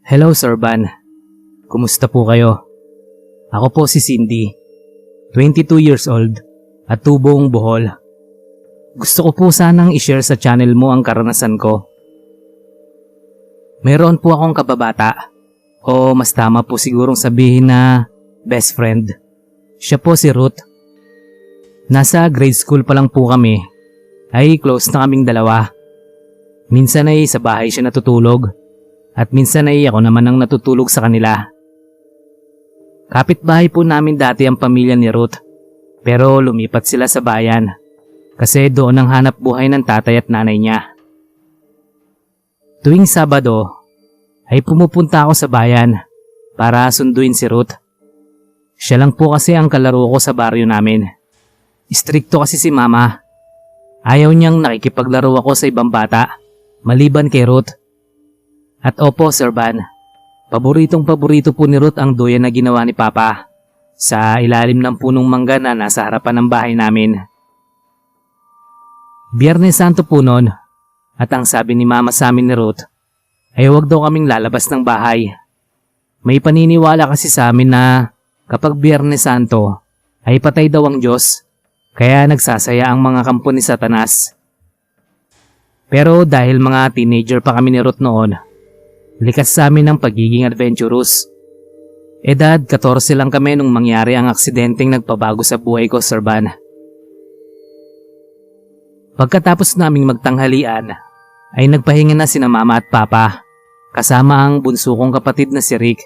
Hello Sir Van, kumusta po kayo? Ako po si Cindy, 22 years old at tubong Bohol. Gusto ko po sanang i-share sa channel mo ang karanasan ko. Meron po akong kababata, o mas tama po sigurong sabihin na best friend. Siya po si Ruth. Nasa grade school pa lang po kami, ay close na kaming dalawa. Minsan ay sa bahay siya natutulog, at minsan ay ako naman ang natutulog sa kanila. Kapitbahay po namin dati ang pamilya ni Ruth, pero lumipat sila sa bayan kasi doon ang hanap buhay ng tatay at nanay niya. Tuwing Sabado ay pumupunta ako sa bayan para sunduin si Ruth. Siya lang po kasi ang kalaro ko sa baryo namin. Istrikto kasi si Mama. Ayaw niyang nakikipaglaro ako sa ibang bata, maliban kay Ruth. At opo Sir Van, paborito po ni Ruth ang duyan na ginawa ni Papa sa ilalim ng punong mangga na nasa harapan ng bahay namin. Biyernes Santo po noon, at ang sabi ni Mama sa amin ni Ruth ay huwag daw kaming lalabas ng bahay. May paniniwala kasi sa amin na kapag Biyernes Santo ay patay daw ang Diyos, kaya nagsasaya ang mga kampo ni Satanas. Pero dahil mga teenager pa kami ni Ruth noon, likas sa amin ang pagiging adventurous. Edad 14 lang kami nung mangyari ang aksidenteng nagpabago sa buhay ko, Sir Van. Pagkatapos naming magtanghalian, ay nagpahinga na sina Mama at Papa, kasama ang bunso kong kapatid na si Rick.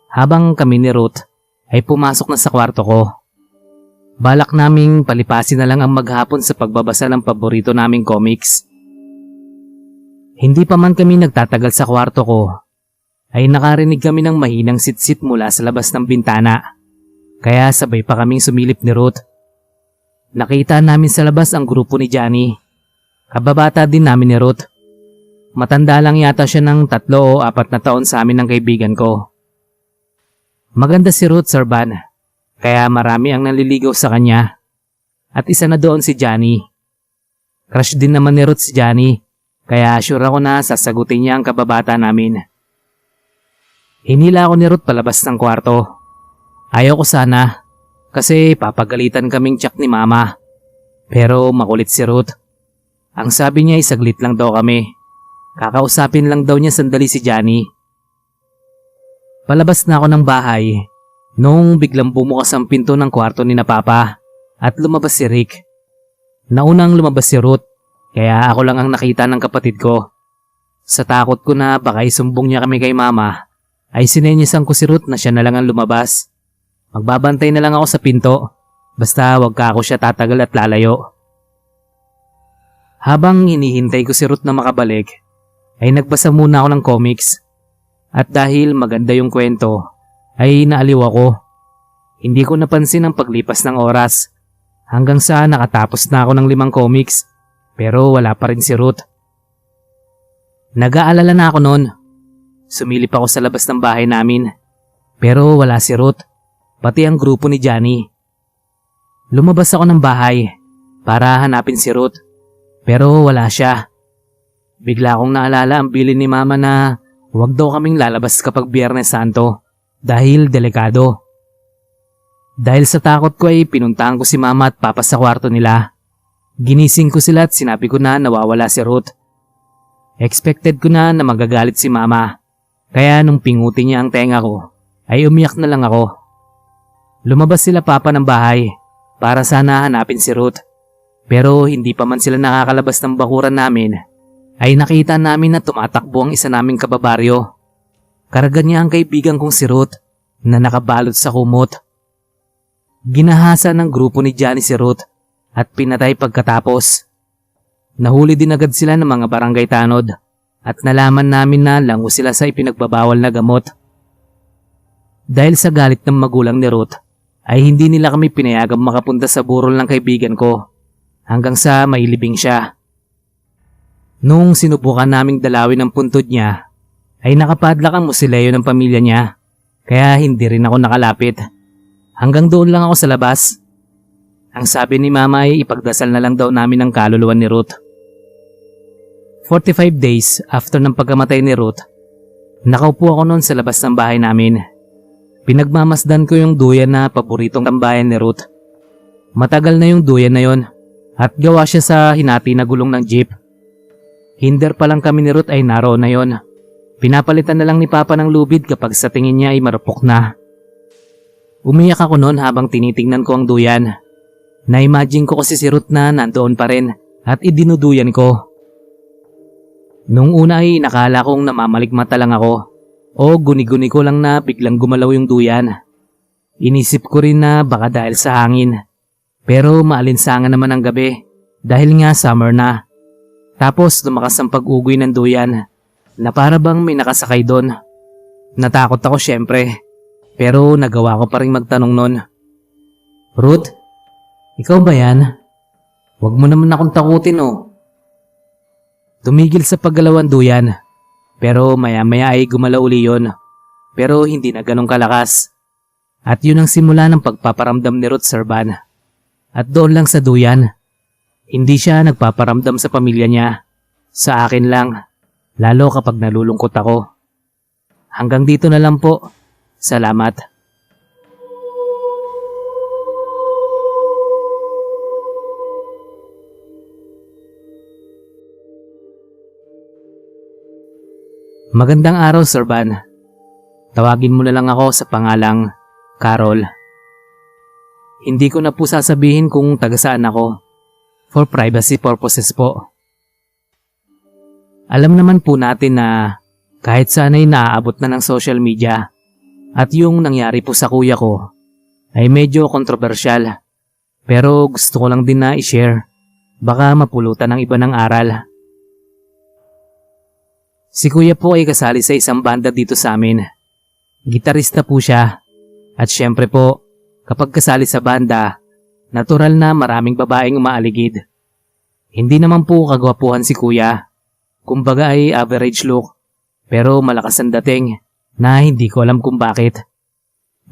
Habang kami ni Ruth ay pumasok na sa kwarto ko. Balak naming palipasin na lang ang maghapon sa pagbabasa ng paborito naming comics. Hindi pa man kami nagtatagal sa kwarto ko, ay nakarinig kami ng mahinang sitsit mula sa labas ng bintana. Kaya sabay pa kaming sumilip ni Ruth. Nakita namin sa labas ang grupo ni Johnny. Kababata din namin ni Ruth. Matanda lang yata siya ng 3 o 4 na taon sa amin ng kaibigan ko. Maganda si Ruth, Sir Van, kaya marami ang naliligaw sa kanya. At isa na doon si Johnny. Crush din naman ni Ruth si Johnny. Kaya sure ako na sasagutin niya ang kababata namin. Hinila ako ni Ruth palabas ng kwarto. Ayaw ko sana kasi papagalitan kaming tiyak ni Mama. Pero makulit si Ruth. Ang sabi niya ay saglit lang daw kami. Kakausapin lang daw niya sandali si Johnny. Palabas na ako ng bahay noong biglang bumukas ang pinto ng kwarto ni na Papa at lumabas si Rick. Naunang lumabas si Ruth. Kaya ako lang ang nakita ng kapatid ko. Sa takot ko na baka isumbong niya kami kay Mama, ay sinenyasan ko si Ruth na siya na lang ang lumabas. Magbabantay na lang ako sa pinto, basta wag ka ako siya tatagal at lalayo. Habang hinihintay ko si Ruth na makabalik, ay nagbasa muna ako ng comics. At dahil maganda yung kwento, ay naaliw ako. Hindi ko napansin ang paglipas ng oras, hanggang sa nakatapos na ako ng 5 comics. Pero wala pa rin si Ruth. Nag-aalala na ako noon. Sumilip ako sa labas ng bahay namin. Pero wala si Ruth, pati ang grupo ni Johnny. Lumabas ako ng bahay para hanapin si Ruth. Pero wala siya. Bigla akong naalala ang bilin ni Mama na huwag daw kaming lalabas kapag Biyernes Santo dahil delikado. Dahil sa takot ko ay pinuntahan ko si Mama at Papa sa kwarto nila. Ginising ko sila at sinabi ko na nawawala si Ruth. Expected ko na magagalit si Mama, kaya nung pinguti niya ang tenga ko, ay umiyak na lang ako. Lumabas sila Papa ng bahay para sana hanapin si Ruth, pero hindi pa man sila nakakalabas ng bakuran namin, ay nakita namin na tumatakbo ang isa naming kababaryo. Karga niya ang kaibigan kong si Ruth na nakabalot sa kumot. Ginahasa ng grupo ni Johnny si Ruth at pinatay pagkatapos. Nahuli din agad sila ng mga barangay tanod at nalaman namin na lango sila sa ipinagbabawal na gamot. Dahil sa galit ng magulang ni Ruth, ay hindi nila kami pinayagang makapunta sa burol ng kaibigan ko hanggang sa mailibing siya. Nung sinubukan naming dalawin ang puntod niya, ay nakapadlak ang musileo ng pamilya niya, kaya hindi rin ako nakalapit. Hanggang doon lang ako sa labas. Ang sabi ni Mama ay ipagdasal na lang daw namin ang kaluluwa ni Ruth. 45 days after ng pagkamatay ni Ruth, Nakaupo ako noon sa labas ng bahay namin. Pinagmamasdan ko yung duyan na paboritong tambayan ni Ruth. Matagal na yung duyan na yon at gawa siya sa hinati na gulong ng jeep. Hinder pa lang kami ni Ruth ay naroon na yon. Pinapalitan na lang ni Papa ng lubid kapag sa tingin niya ay marupok na. Umiyak ako noon habang tinitingnan ko ang duyan. Na-imagine ko kasi si Ruth na nandoon pa rin at idinuduyan ko. Nung una ay nakala kong namamaligmata lang ako o guni-guni ko lang na biglang gumalaw yung duyan. Inisip ko rin na baka dahil sa hangin. Pero maalinsangan naman ang gabi dahil nga summer na. Tapos lumakas ang pag-ugoy ng duyan na para bang may nakasakay doon. Natakot ako syempre pero nagawa ko pa rin magtanong noon. Ruth, ikaw ba yan? Huwag mo naman akong takutin oh. Tumigil sa paggalawan duyan, pero maya-maya ay gumalaw uli yun, pero hindi na ganong kalakas. At yun ang simula ng pagpaparamdam ni Ruth Serban. At doon lang sa duyan, hindi siya nagpaparamdam sa pamilya niya, sa akin lang, lalo kapag nalulungkot ako. Hanggang dito na lang po, salamat. Magandang araw, Sir Van. Tawagin mo na lang ako sa pangalang Carol. Hindi ko na po sasabihin kung taga saan ako. For privacy purposes po. Alam naman po natin na kahit saan ay naaabot na ng social media at yung nangyari po sa kuya ko ay medyo kontrobersyal. Pero gusto ko lang din na i-share. Baka mapulutan ng iba ng aral. Si kuya po ay kasali sa isang banda dito sa amin. Gitarista po siya. At syempre po, kapag kasali sa banda, natural na maraming babaeng umaaligid. Hindi naman po kagwapuhan si kuya. Kumbaga ay average look, pero malakas ang dating na hindi ko alam kung bakit.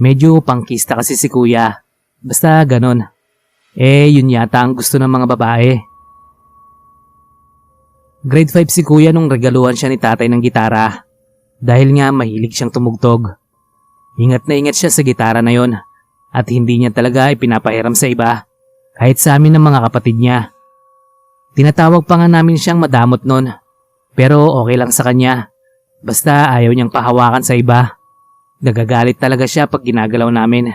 Medyo pangkista kasi si kuya. Basta ganon. Yun yata ang gusto ng mga babae. Grade 5 si kuya nung regaluhan siya ni tatay ng gitara. Dahil nga mahilig siyang tumugtog. Ingat na ingat siya sa gitara na yon at hindi niya talaga ipinapahiram sa iba, kahit sa amin ng mga kapatid niya. Tinatawag pa nga namin siyang madamot nun, pero okay lang sa kanya. Basta ayaw niyang pahawakan sa iba. Nagagalit talaga siya pag ginagalaw namin.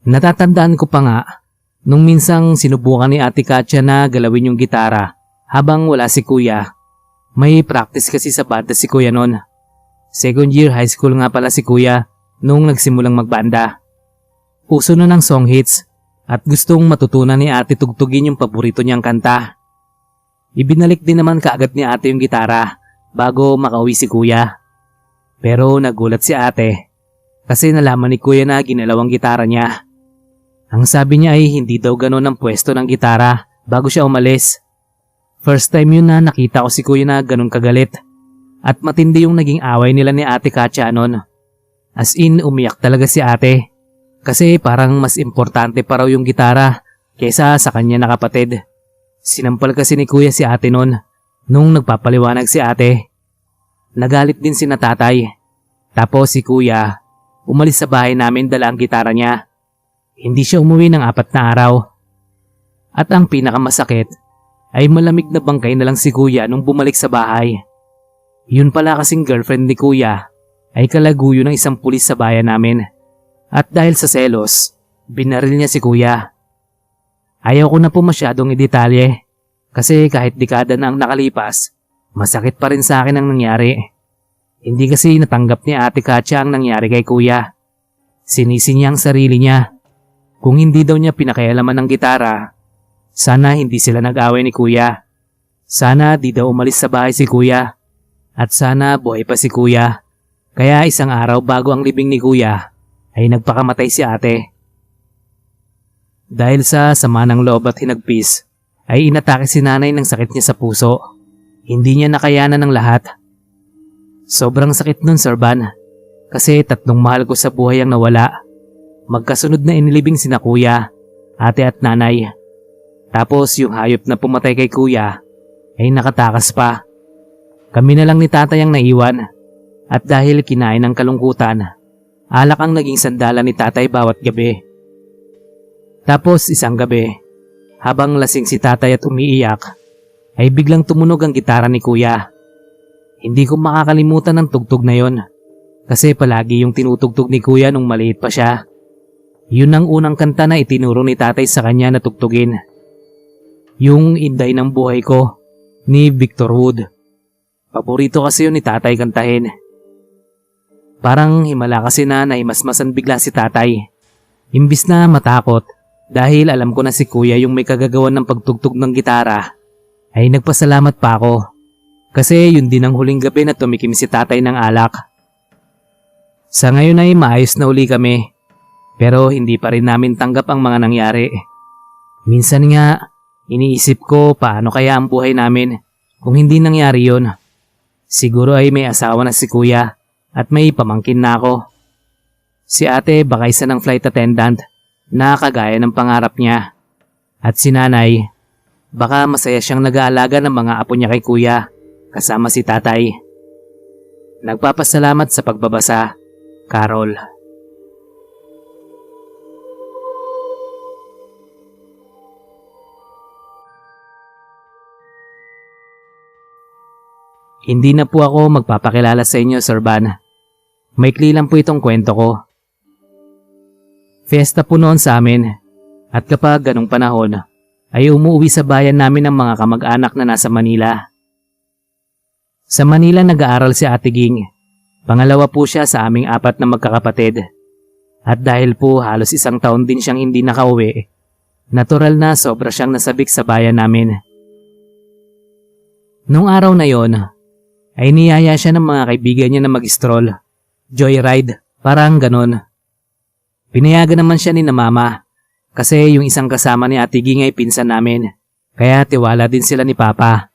Natatandaan ko pa nga, nung minsang sinubukan ni Ate Katya na galawin yung gitara, habang wala si kuya. May practice kasi sa banda si kuya noon. Second year high school nga pala si kuya nung nagsimulang magbanda. Uso na ng song hits at gustong matutunan ni ate tugtugin yung paborito niyang kanta. Ibinalik din naman kaagad ni ate yung gitara bago makauwi si kuya. Pero nagulat si ate kasi nalaman ni kuya na ginalaw ang gitara niya. Ang sabi niya ay hindi daw gano'n ang pwesto ng gitara bago siya umalis. First time yun na nakita ko si kuya na ganun kagalit. At matindi yung naging away nila ni Ate Katya noon. As in, umiyak talaga si ate. Kasi parang mas importante pa raw yung gitara kaysa sa kanya na kapatid. Sinampal kasi ni kuya si ate noon nung nagpapaliwanag si ate. Nagalit din si natatay. Tapos si kuya, umalis sa bahay namin dala ang gitara niya. Hindi siya umuwi ng 4 na araw. At ang pinakamasakit, ay malamig na bangkay na lang si kuya nung bumalik sa bahay. Yun pala kasing girlfriend ni kuya ay kalaguyo ng isang pulis sa bayan namin. At dahil sa selos, binaril niya si kuya. Ayaw ko na po masyadong idetalye kasi kahit dekada na ang nakalipas, masakit pa rin sa akin ang nangyari. Hindi kasi natanggap ni Ate Katya ang nangyari kay kuya. Sinisi niya ang sarili niya. Kung hindi daw niya pinakialaman ng gitara, sana hindi sila nag-away ni kuya. Sana di daw umalis sa bahay si kuya. At sana buhay pa si kuya. Kaya isang araw bago ang libing ni kuya, ay nagpakamatay si ate. Dahil sa sama ng loob at hinagpis, ay inatake si nanay ng sakit niya sa puso. Hindi niya nakayanan ng lahat. Sobrang sakit nun, Sir Van. Kasi 3 mahal ko sa buhay ang nawala. Magkasunod na inilibing sina kuya, ate at nanay. Tapos yung hayop na pumatay kay kuya ay nakatakas pa. Kami na lang ni tatay ang naiwan at dahil kinain ng kalungkutan, alak ang naging sandalan ni tatay bawat gabi. Tapos isang gabi, habang lasing si tatay at umiiyak, ay biglang tumunog ang gitara ni kuya. Hindi ko makakalimutan ang tugtog na yon kasi palagi yung tinutugtog ni kuya nung maliit pa siya. Yun ang unang kanta na itinuro ni tatay sa kanya na tugtugin. Yung Inday ng Buhay Ko ni Victor Wood. Paborito kasi yun ni tatay kantahin. Parang himala kasi na naimasmasan bigla si tatay. Imbis na matakot dahil alam ko na si kuya yung may kagagawan ng pagtugtog ng gitara, ay nagpasalamat pa ako. Kasi yun din ang huling gabi na tumikim si tatay ng alak. Sa ngayon ay maayos na uli kami, pero hindi pa rin namin tanggap ang mga nangyari. Minsan nga, iniisip ko paano kaya ang buhay namin kung hindi nangyari yun. Siguro ay may asawa na si kuya at may pamangkin na ako. Si ate baka isa ng flight attendant na kagaya ng pangarap niya. At si nanay, baka masaya siyang nag-aalaga ng mga apo niya kay kuya kasama si tatay. Nagpapasalamat sa pagbabasa, Carol. Hindi na po ako magpapakilala sa inyo, Sir Van. Maikli lang po itong kwento ko. Fiesta po noon sa amin at kapag ganong panahon ay umuwi sa bayan namin ang mga kamag-anak na nasa Manila. Sa Manila nag-aaral si Ate Ging. Pangalawa po siya sa aming 4 na magkakapatid. At dahil po halos isang taon din siyang hindi nakauwi, natural na sobra siyang nasabik sa bayan namin. Nung araw na yon, ay niyaya siya ng mga kaibigan niya na mag-stroll, joyride, parang ganon. Pinayagan naman siya ni na mama kasi yung isang kasama ni Ate Ging ay pinsan namin, kaya tiwala din sila ni Papa.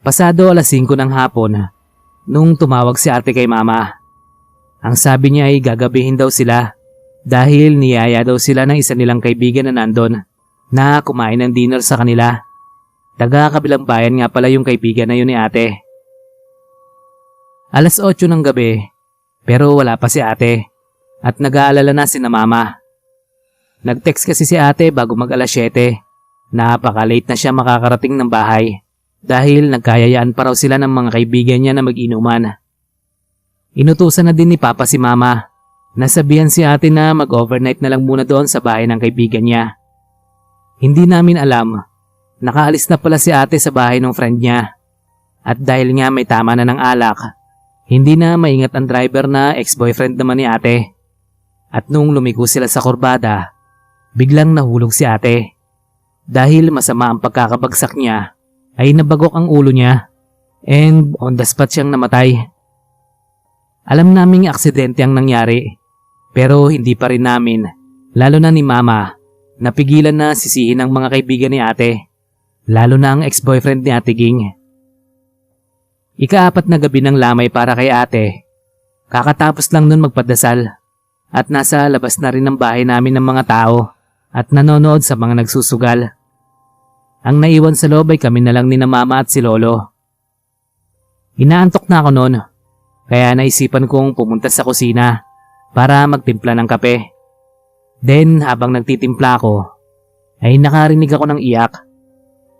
Pasado 5:00 ng hapon, nung tumawag si ate kay mama. Ang sabi niya ay gagabihin daw sila dahil niyaya daw sila ng isa nilang kaibigan na nandun na kumain ng dinner sa kanila. Taga kabilang bayan nga pala yung kaibigan na yun ni ate. 8:00 ng gabi, pero wala pa si ate at nag-aalala na si na mama. Nag-text kasi si ate bago mag 7:00. Napaka-late na siya makakarating ng bahay dahil nagkayayaan pa raw sila ng mga kaibigan niya na mag-inuman. Inutusan na din ni Papa si mama. Nasabihan si ate na mag-overnight na lang muna doon sa bahay ng kaibigan niya. Hindi namin alam. Nakaalis na pala si ate sa bahay ng friend niya. At dahil nga may tama na ng alak, hindi na maingat ang driver na ex-boyfriend naman ni ate. At nung lumiko sila sa kurbada, biglang nahulog si ate. Dahil masama ang pagkakabagsak niya, ay nabagok ang ulo niya and on the spot siyang namatay. Alam naming aksidente ang nangyari, pero hindi pa rin namin, lalo na ni mama, napigilan na sisihin ang mga kaibigan ni ate. Lalo na ang ex-boyfriend ni Ate Ging. Ika-4 na gabi ng lamay para kay ate. Kakatapos lang nun magpadasal at nasa labas na rin ng bahay namin ng mga tao at nanonood sa mga nagsusugal. Ang naiwan sa loob ay kami na lang ni na mama at si lolo. Inaantok na ako noon, kaya naisipan kong pumunta sa kusina para magtimpla ng kape. Then habang nagtitimpla ako, ay nakarinig ako ng iyak.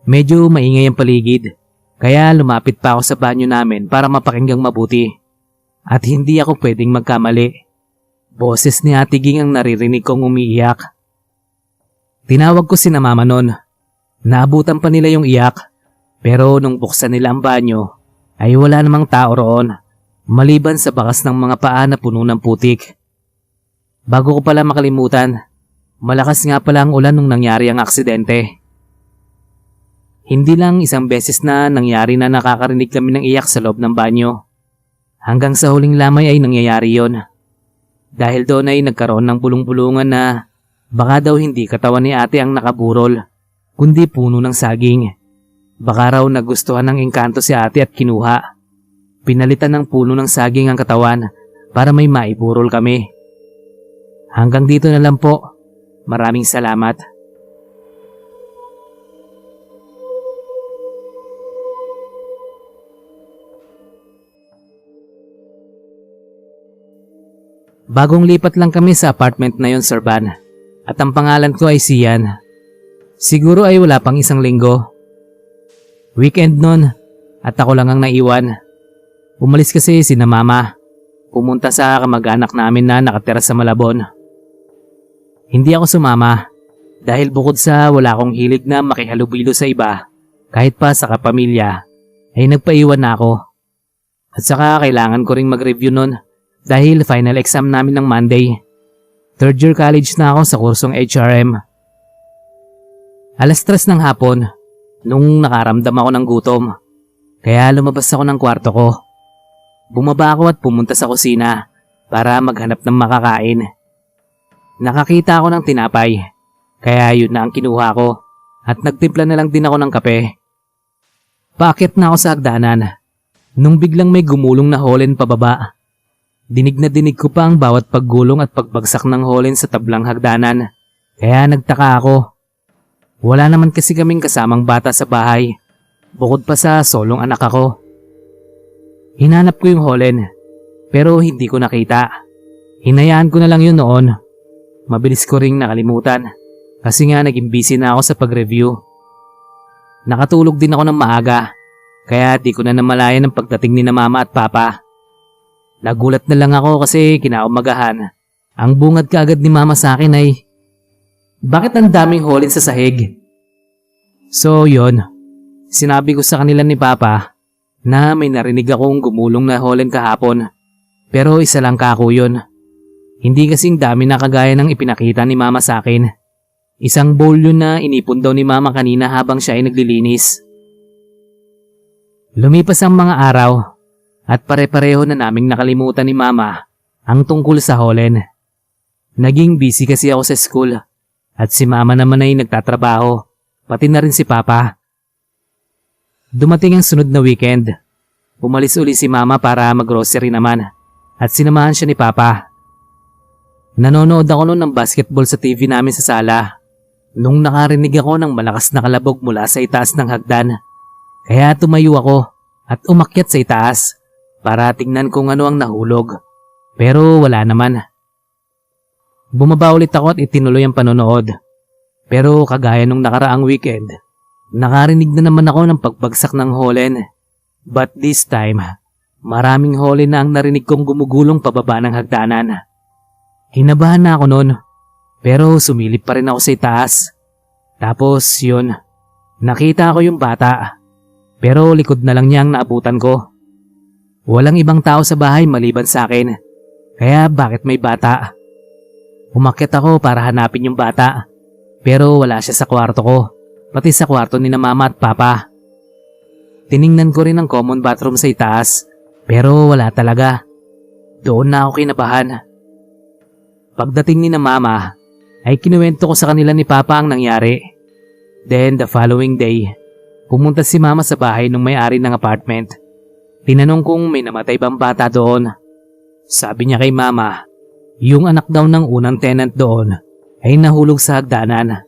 Medyo maingay ang paligid, kaya lumapit pa ako sa banyo namin para mapakinggang mabuti. At hindi ako pwedeng magkamali. Boses ni Ate Ging ang naririnig kong umiiyak. Tinawag ko si na mama nun. Naabutan pa nila yung iyak, pero nung buksan nila ang banyo, ay wala namang tao roon, maliban sa bakas ng mga paa na puno ng putik. Bago ko pala makalimutan, malakas nga pala ang ulan nung nangyari ang aksidente. Hindi lang isang beses na nangyari na nakakarinig kami ng iyak sa loob ng banyo. Hanggang sa huling lamay ay nangyayari yon. Dahil doon ay nagkaroon ng bulong-bulungan na baka daw hindi katawan ni ate ang nakaburol, kundi puno ng saging. Baka raw nagustuhan ng engkanto si ate at kinuha. Pinalitan ng puno ng saging ang katawan para may maiburol kami. Hanggang dito na lang po. Maraming salamat. Bagong lipat lang kami sa apartment na yon, Sir Van. At ang pangalan ko ay Sian. Siguro ay wala pang isang linggo. Weekend nun at ako lang ang naiwan. Umalis kasi sina Mama. Pumunta sa kamag-anak namin na nakatira sa Malabon. Hindi ako sumama dahil bukod sa wala akong hilig na makihalubilo sa iba, kahit pa sa kapamilya, ay nagpaiwan na ako. At saka kailangan ko ring mag-review nun dahil final exam namin ng Monday. Third year college na ako sa kursong HRM. Alas 3 ng hapon nung nakaramdam ako ng gutom. Kaya lumabas ako ng kwarto ko. Bumaba ako at pumunta sa kusina para maghanap ng makakain. Nakakita ako ng tinapay, kaya yun na ang kinuha ko at nagtimpla na lang din ako ng kape. Paakyat na ako sa hagdanan nung biglang may gumulong na holen pababa. Dinig na dinig ko pa ang bawat paggulong at pagbagsak ng holen sa tablang hagdanan, kaya nagtaka ako. Wala naman kasi kaming kasamang bata sa bahay, bukod pa sa solong anak ako. Hinanap ko yung holen, pero hindi ko nakita. Hinayaan ko na lang yun noon. Mabilis ko ring nakalimutan, kasi nga naging busy na ako sa pag-review. Nakatulog din ako ng maaga, kaya di ko na namalayan ang pagdating ni na Mama at Papa. Nagulat na lang ako kasi kinaumagahan. Ang bungad kaagad ni Mama sa akin ay, bakit ang daming holen sa sahig? So yun, sinabi ko sa kanila ni Papa na may narinig akong gumulong na holen kahapon, pero isa lang kako yun. Hindi kasing dami na kagaya ng ipinakita ni Mama sa akin. Isang bowl yun na inipon daw ni Mama kanina habang siya ay naglilinis. Lumipas ang mga araw at pare-pareho na naming nakalimutan ni Mama ang tungkol sa holen. Naging busy kasi ako sa school at si Mama naman ay nagtatrabaho, pati na rin si Papa. Dumating ang sunod na weekend. Umalis uli si Mama para mag-grocery naman at sinamahan siya ni Papa. Nanonood ako noon ng basketball sa TV namin sa sala nung nakarinig ako ng malakas na kalabog mula sa itaas ng hagdan. Kaya tumayo ako at umakyat sa itaas para tingnan kung ano ang nahulog. Pero wala naman. Bumaba ulit ako at itinuloy ang panonood. Pero kagaya nung nakaraang weekend, nakarinig na naman ako ng pagbagsak ng holen. But this time, maraming holen na ang narinig kong gumugulong pababa ng hagdanan. Kinabahan na ako noon, pero sumilip pa rin ako sa itaas. Tapos yun, nakita ko yung bata. Pero likod na lang niya ang naabutan ko. Walang ibang tao sa bahay maliban sa akin, kaya bakit may bata? Umakyat ako para hanapin yung bata, pero wala siya sa kwarto ko, pati sa kwarto ni na Mama at Papa. Tiningnan ko rin ang common bathroom sa itaas, pero wala talaga. Doon na ako kinabahan. Pagdating ni na Mama, ay kinuwento ko sa kanila ni Papa ang nangyari. Then the following day, pumunta si Mama sa bahay ng may-ari ng apartment. Tinanong kung may namatay bang bata doon. Sabi niya kay Mama, yung anak daw ng unang tenant doon ay nahulog sa hagdanan.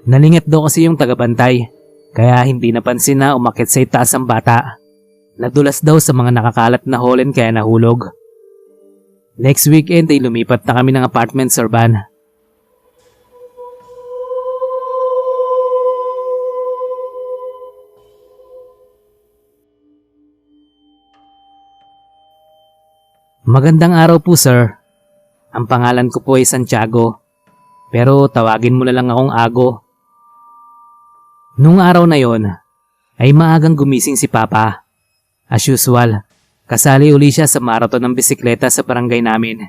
Nalingat daw kasi yung tagabantay, kaya hindi napansin na umakyat sa itaas ang bata. Nadulas daw sa mga nakakalat na holen kaya nahulog. Next weekend ay lumipat na kami ng apartment, Sir Van. Magandang araw po, sir. Ang pangalan ko po ay Santiago, pero tawagin mo na lang akong Ago. Nung araw na yon, ay maagang gumising si Papa. As usual, kasali uli siya sa marathon ng bisikleta sa barangay namin.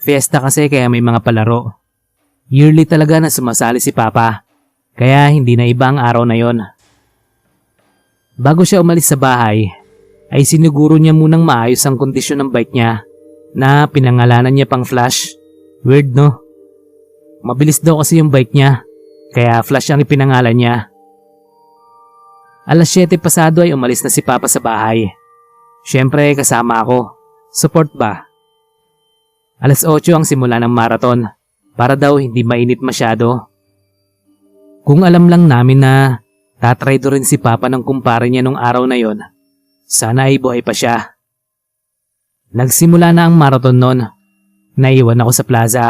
Fiesta kasi kaya may mga palaro. Yearly talaga na sumasali si Papa, kaya hindi na iba ang araw na yon. Bago siya umalis sa bahay, ay siniguro niya munang maayos ang kondisyon ng bike niya na pinangalanan niya pang Flash. Weird, no? Mabilis daw kasi yung bike niya, kaya Flash ang ipinangalan niya. Alas 7 pasado ay umalis na si Papa sa bahay. Siyempre kasama ako. Support ba? Alas 8 ang simula ng marathon para daw hindi mainit masyado. Kung alam lang namin na tatry do rin si Papa ng kumpare niya nung araw na yon, sana ay buhay pa siya. Nagsimula na ang marathon noon. Naiwan ako sa plaza.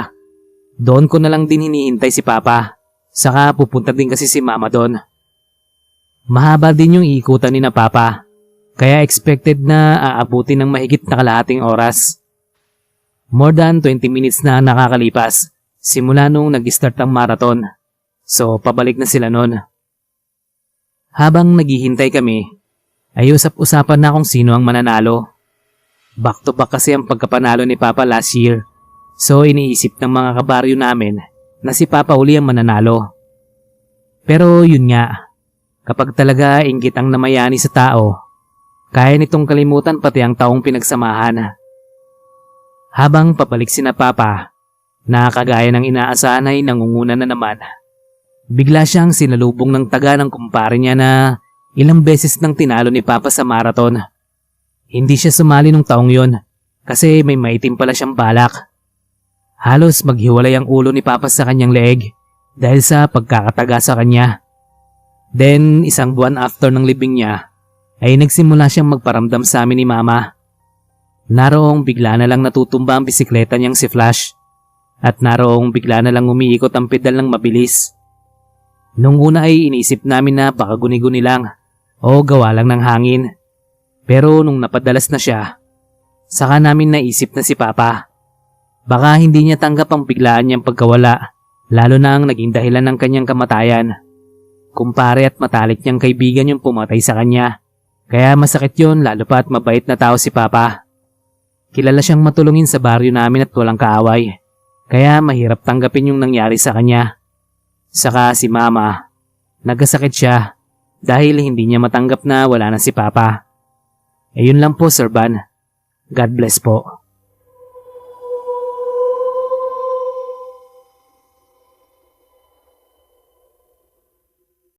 Doon ko na lang din hinihintay si Papa. Saka pupunta din kasi si Mama doon. Mahaba din yung ikutan ni na Papa. Kaya expected na aabutin ng mahigit na kalahating oras. More than 20 minutes na nakakalipas simula nung nag-start ang marathon. So pabalik na sila noon. Habang naghihintay kami, ay usap-usapan na kung sino ang mananalo. Back to back kasi ang pagkapanalo ni Papa last year. So iniisip ng mga kabaryo namin na si Papa uli ang mananalo. Pero yun nga, kapag talaga inggit ang namayani sa tao, kaya nitong kalimutan pati ang taong pinagsamahan. Habang pabalik sina Papa, na kagaya ng inaasahan ay nangunguna na naman. Bigla siyang sinalubong ng taga ng kumpare niya na ilang beses nang tinalo ni Papa sa marathon. Hindi siya sumali nung taong yon kasi may maitim pala siyang balak. Halos maghiwalay ang ulo ni Papa sa kanyang leeg dahil sa pagkakataga sa kanya. Then, isang buwan after ng libing niya, ay nagsimula siyang magparamdam sa amin ni Mama. Naroong bigla na lang natutumba ang bisikleta niyang si Flash. At naroong bigla na lang umiikot ang pedal ng mabilis. Nung una ay iniisip namin na baka guni-guni lang o gawa lang ng hangin. Pero nung napadalas na siya, saka namin naisip na si Papa. Baka hindi niya tanggap ang biglaan niyang pagkawala, lalo na ang naging dahilan ng kanyang kamatayan. Kumpare at matalik niyang kaibigan yung pumatay sa kanya. Kaya masakit yon lalo pa at mabait na tao si Papa. Kilala siyang matulungin sa baryo namin at walang kaaway. Kaya mahirap tanggapin yung nangyari sa kanya. Saka si Mama, nagkasakit siya dahil hindi niya matanggap na wala na si Papa. Ayun lang po, Sir Van. God bless po.